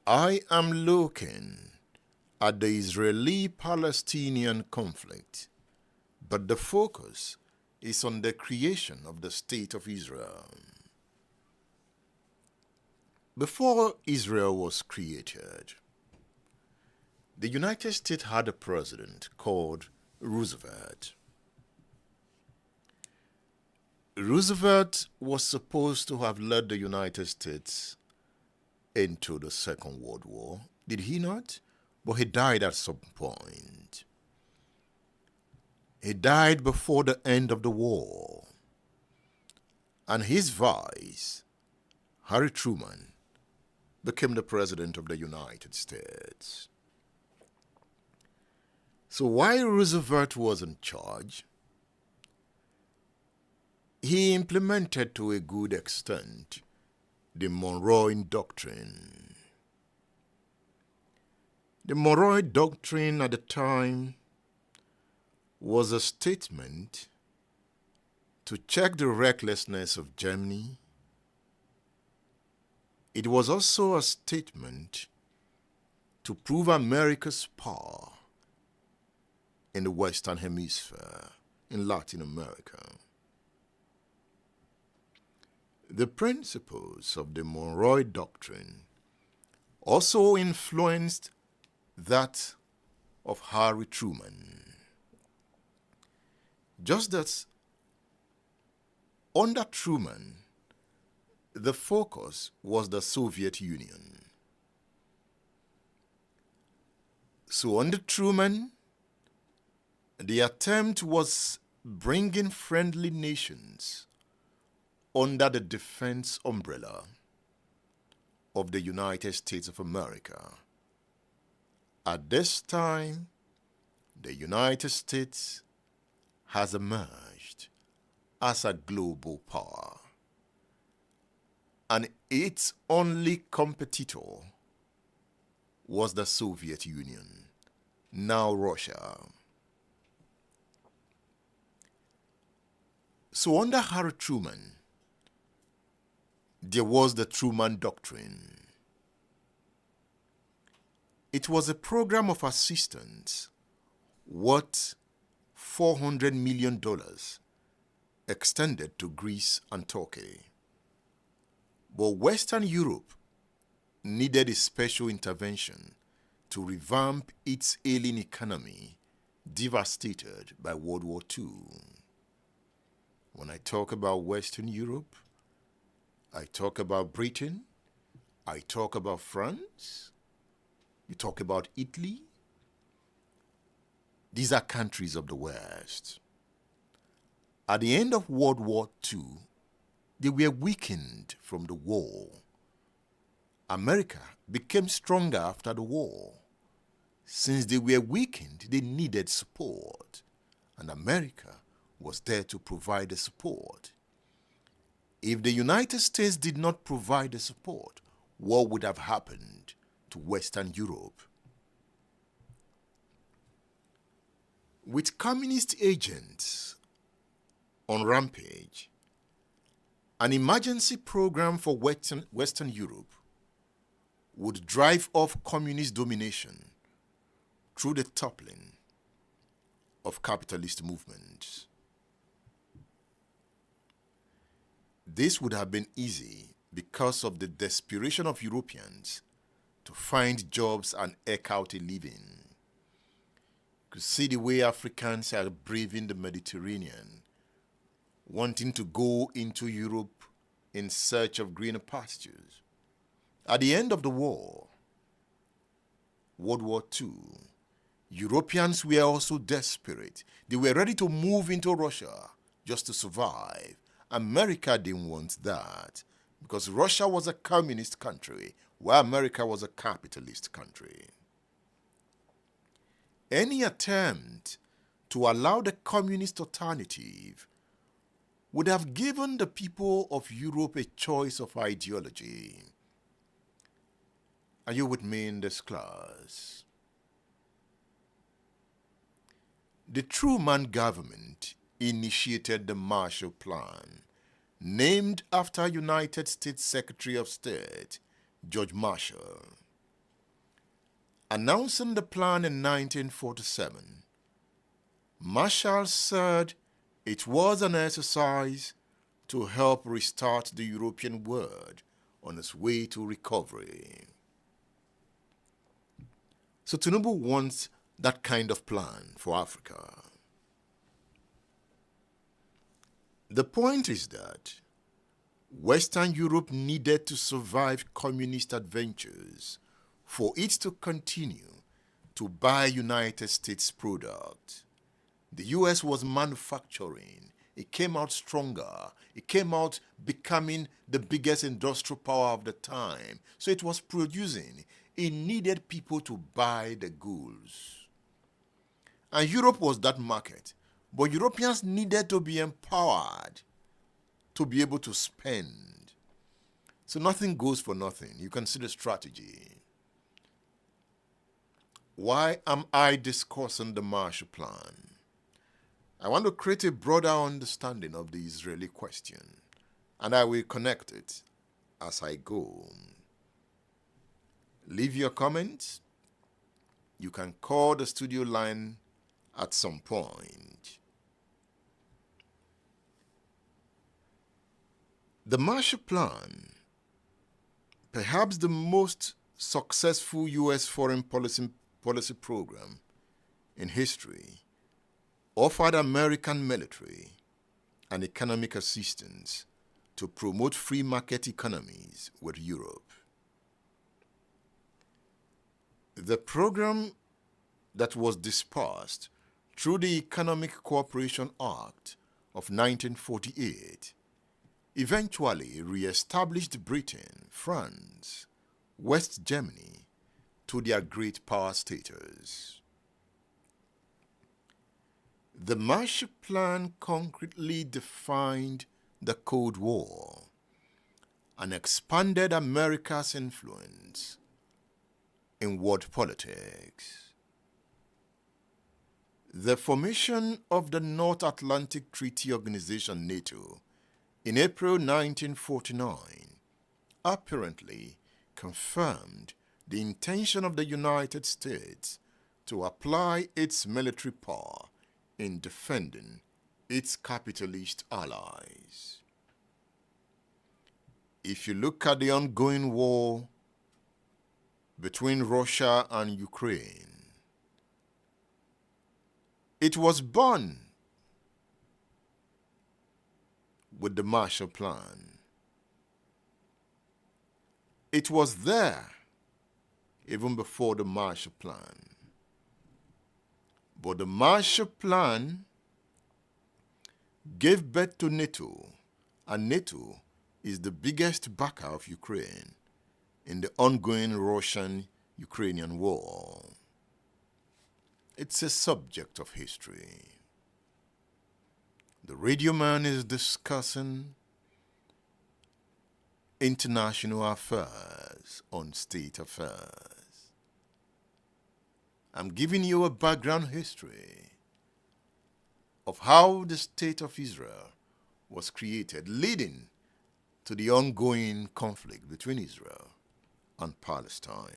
I am looking at the Israeli-Palestinian conflict, but the focus is on the creation of the State of Israel. Before Israel was created, the United States had a president called Roosevelt. Roosevelt was supposed to have led the United States into the Second World War. Did he not? But he died at some point. He died before the end of the war. And his vice, Harry Truman, became the President of the United States. So while Roosevelt was in charge, he implemented to a good extent the Monroe Doctrine. The Monroe Doctrine at the time was a statement to check the recklessness of Germany. It was also a statement to prove America's power in the Western Hemisphere, in Latin America. The principles of the Monroe Doctrine also influenced that of Harry Truman. Just as under Truman, the focus was the Soviet Union. So under Truman, the attempt was bringing friendly nations under the defense umbrella of the United States of America. At this time, the United States has emerged as a global power, and its only competitor was the Soviet Union, now Russia. So under Harry Truman, there was the Truman Doctrine. It was a program of assistance worth $400 million extended to Greece and Turkey. But Western Europe needed a special intervention to revamp its ailing economy devastated by World War II. When I talk about Western Europe, I talk about Britain, I talk about France, you talk about Italy. These are countries of the West. At the end of World War II, they were weakened from the war. America became stronger after the war. Since they were weakened, they needed support, and America was there to provide the support. If the United States did not provide the support, what would have happened to Western Europe? With communist agents on rampage, an emergency program for Western Europe would drive off communist domination through the toppling of capitalist movements. This would have been easy because of the desperation of Europeans to find jobs and eke out a living. You could see the way Africans are braving the Mediterranean, wanting to go into Europe in search of greener pastures. At the end of the war, World War II, Europeans were also desperate. They were ready to move into Russia just to survive. America didn't want that because Russia was a communist country while America was a capitalist country. Any attempt to allow the communist alternative would have given the people of Europe a choice of ideology. Are you with me in this class? The Truman government initiated the Marshall Plan, named after United States Secretary of State George Marshall. Announcing the plan in 1947, Marshall said it was an exercise to help restart the European world on its way to recovery. So Tinubu wants that kind of plan for Africa. The point is that Western Europe needed to survive communist adventures for it to continue to buy United States products. The US was manufacturing. It came out stronger. It came out becoming the biggest industrial power of the time. So it was producing. It needed people to buy the goods. And Europe was that market. But Europeans needed to be empowered to be able to spend. So nothing goes for nothing. You can see the strategy. Why am I discussing the Marshall Plan? I want to create a broader understanding of the Israeli question, and I will connect it as I go. Leave your comments. You can call the studio line at some point. The Marshall Plan, perhaps the most successful U.S. foreign policy program in history, offered American military and economic assistance to promote free market economies with Europe. The program that was dispersed through the Economic Cooperation Act of 1948 eventually re-established Britain, France, West Germany to their great power status. The Marshall Plan concretely defined the Cold War and expanded America's influence in world politics. The formation of the North Atlantic Treaty Organization, NATO, in April 1949 apparently confirmed the intention of the United States to apply its military power in defending its capitalist allies. If you look at the ongoing war between Russia and Ukraine, it was born with the Marshall Plan. It was there even before the Marshall Plan. But the Marshall Plan gave birth to NATO, and NATO is the biggest backer of Ukraine in the ongoing Russian-Ukrainian war. It's a subject of history. The radio man is discussing international affairs on state affairs. I'm giving you a background history of how the State of Israel was created, leading to the ongoing conflict between Israel and Palestine.